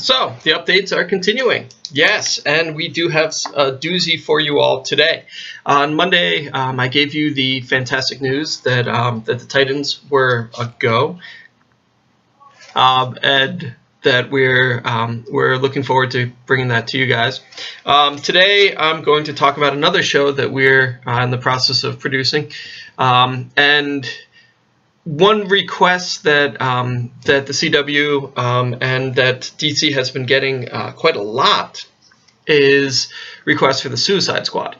So, the updates are continuing. Yes, and we do have a doozy for you all today. On Monday, I gave you the fantastic news that that the Titans were a go, and that we're looking forward to bringing that to you guys. Today, I'm going to talk about another show that we're in the process of producing, and one request that that the CW and that DC has been getting quite a lot is requests for the Suicide Squad.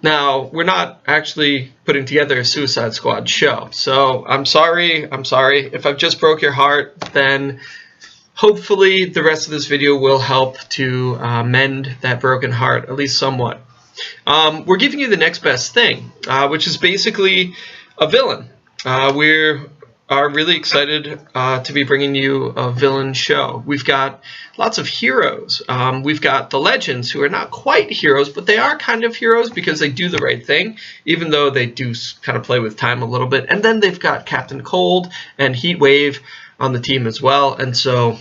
Now, we're not actually putting together a Suicide Squad show, so I'm sorry. If I've just broke your heart, then hopefully the rest of this video will help to mend that broken heart, at least somewhat. We're giving you the next best thing, which is basically a villain. We are really excited to be bringing you a villain show. We've got lots of heroes. We've got the Legends, who are not quite heroes, but they are kind of heroes because they do the right thing, even though they do kind of play with time a little bit. And then they've got Captain Cold and Heatwave on the team as well. And so,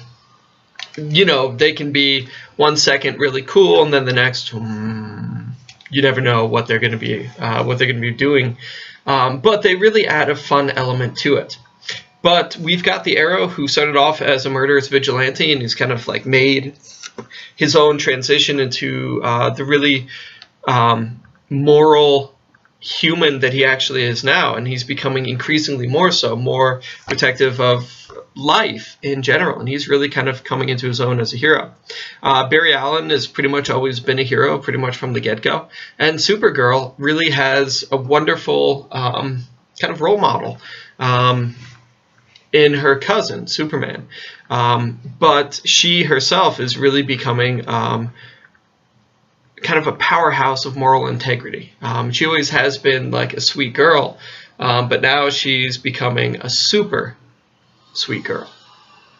you know, they can be 1 second really cool, and then the next, you never know what they're going to be doing. But they really add a fun element to it. But we've got the Arrow, who started off as a murderous vigilante, and he's kind of like made his own transition into the really moral human that he actually is now, and he's becoming increasingly more so, more protective of life in general, and he's really kind of coming into his own as a hero. Barry Allen has pretty much always been a hero, pretty much from the get-go, and Supergirl really has a wonderful kind of role model in her cousin, Superman. But she herself is really becoming kind of a powerhouse of moral integrity. She always has been like a sweet girl, but now she's becoming a super sweet girl.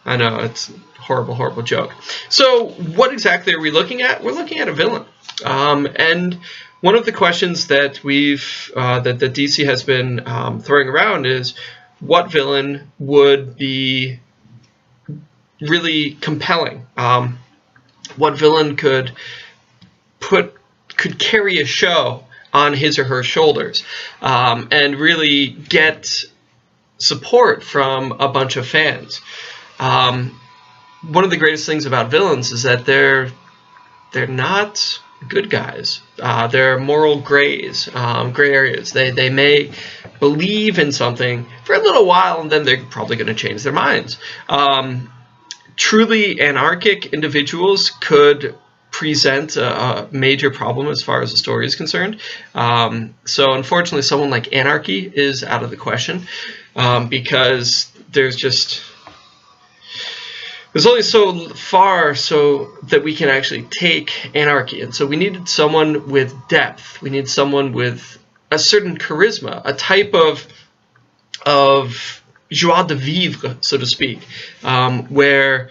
I know, it's a horrible, horrible joke. So what exactly are we looking at? We're looking at a villain. And one of the questions that that DC has been throwing around is, what villain would be really compelling? What villain could carry a show on his or her shoulders and really get support from a bunch of fans? One of the greatest things about villains is that they're not good guys. They're moral gray areas. They may believe in something for a little while, and then they're probably going to change their minds. Truly anarchic individuals could present a major problem as far as the story is concerned. So unfortunately, someone like Anarchy is out of the question, because there's only so far so that we can actually take Anarchy. And so we needed someone with depth. We need someone with a certain charisma, a type of joie de vivre, so to speak, where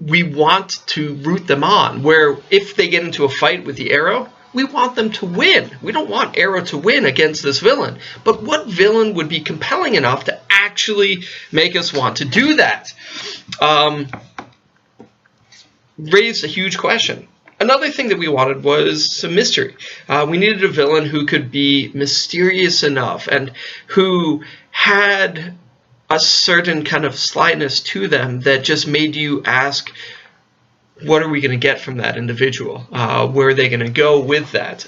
we want to root them on, where if they get into a fight with the Arrow, we want them to win. We don't want Arrow to win against this villain. But what villain would be compelling enough to actually make us want to do that? Raised a huge question. Another thing that we wanted was some mystery. We needed a villain who could be mysterious enough and who had a certain kind of slyness to them that just made you ask, what are we going to get from that individual? Where are they going to go with that?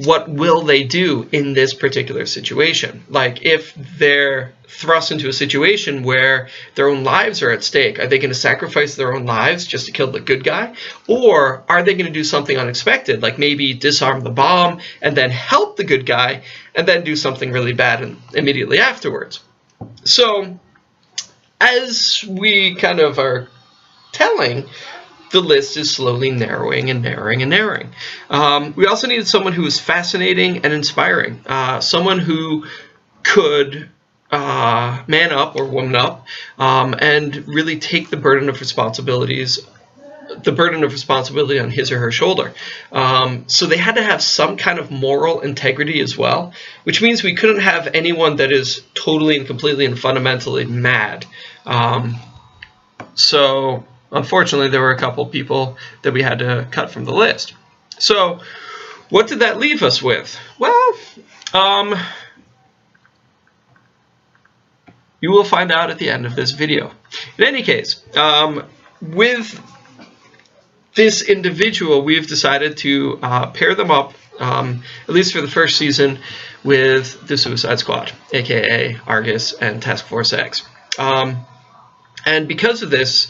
What will they do in this particular situation? Like, if they're thrust into a situation where their own lives are at stake, are they going to sacrifice their own lives just to kill the good guy? Or are they going to do something unexpected, like maybe disarm the bomb and then help the good guy and then do something really bad immediately afterwards? So, as we kind of are telling, the list is slowly narrowing and narrowing and narrowing. We also needed someone who was fascinating and inspiring. Someone who could man up or woman up and really take the burden of responsibility on his or her shoulder. So they had to have some kind of moral integrity as well, which means we couldn't have anyone that is totally and completely and fundamentally mad. So unfortunately, there were a couple people that we had to cut from the list. So, what did that leave us with? Well, you will find out at the end of this video. In any case, with this individual, we've decided to pair them up, at least for the first season, with the Suicide Squad, aka Argus and Task Force X. And because of this,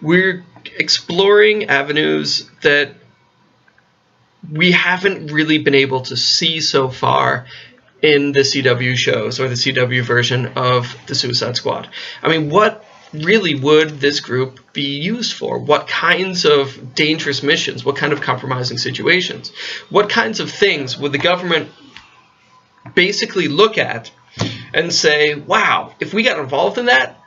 we're exploring avenues that we haven't really been able to see so far in the CW shows, or the CW version of the Suicide Squad. I mean, what really would this group be used for? What kinds of dangerous missions? What kind of compromising situations? What kinds of things would the government basically look at and say, wow, if we got involved in that,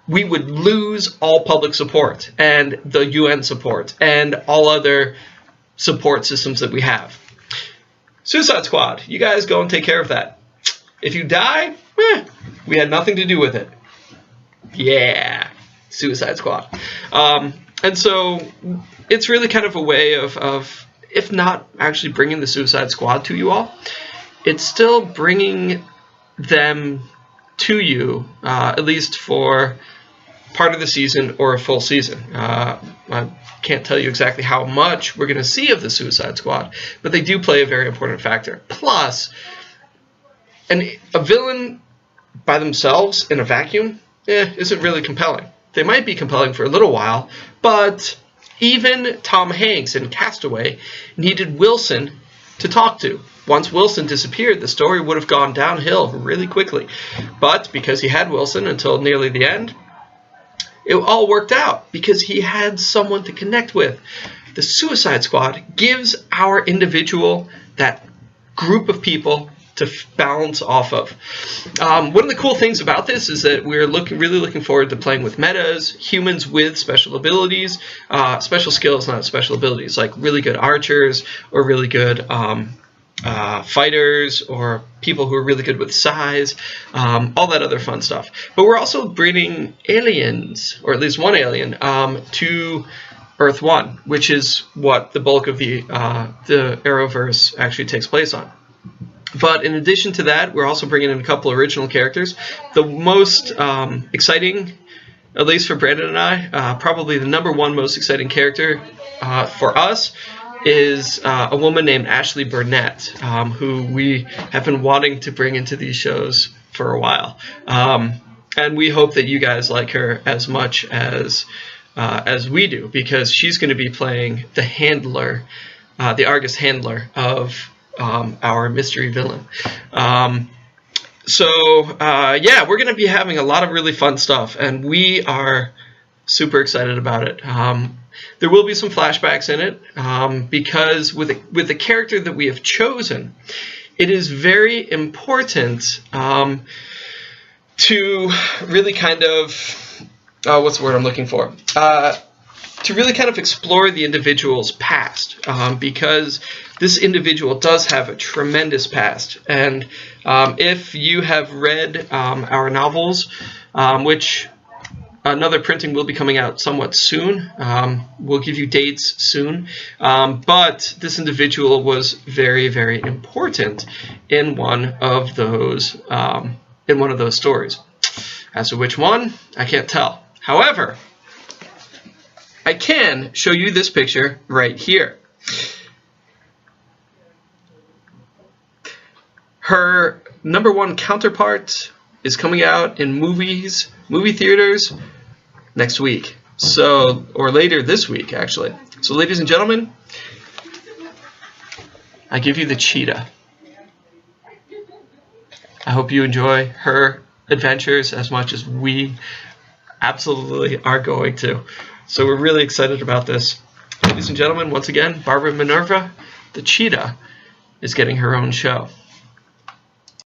we would lose all public support and the UN support and all other support systems that we have. Suicide Squad, you guys go and take care of that. If you die, we had nothing to do with it. Yeah, Suicide Squad. And so it's really kind of a way of, if not actually bringing the Suicide Squad to you all, it's still bringing them to you, at least for part of the season or a full season. I can't tell you exactly how much we're going to see of the Suicide Squad, but they do play a very important factor. Plus, a villain by themselves in a vacuum isn't really compelling. They might be compelling for a little while, but even Tom Hanks in Castaway needed Wilson to talk to. Once Wilson disappeared, the story would have gone downhill really quickly. But because he had Wilson until nearly the end, it all worked out because he had someone to connect with. The Suicide Squad gives our individual that group of people to balance off of. One of the cool things about this is that we're really looking forward to playing with metas, humans with special abilities, special skills, not special abilities, like really good archers or really good fighters, or people who are really good with size, all that other fun stuff. But we're also bringing aliens, or at least one alien, to Earth 1, which is what the bulk of the Arrowverse actually takes place on. But in addition to that, we're also bringing in a couple original characters. The most exciting, at least for Brandon and I, probably the #1 most exciting character for us is a woman named Ashley Burnett, who we have been wanting to bring into these shows for a while. And we hope that you guys like her as much as we do, because she's going to be playing the handler, the Argus handler of our mystery villain. Yeah, we're going to be having a lot of really fun stuff, and we are super excited about it. There will be some flashbacks in it, because with the character that we have chosen, it is very important to really kind of, what's the word I'm looking for? To really kind of explore the individual's past, because this individual does have a tremendous past. And if you have read our novels, which another printing will be coming out somewhat soon, we'll give you dates soon, but this individual was very, very important in one of those stories. As to which one, I can't tell. However, I can show you this picture right here. Her #1 counterpart is coming out in movie theaters next week. So, or later this week, actually. So, ladies and gentlemen, I give you the Cheetah. I hope you enjoy her adventures as much as we absolutely are going to. So we're really excited about this. Ladies and gentlemen, once again, Barbara Minerva, the Cheetah, is getting her own show.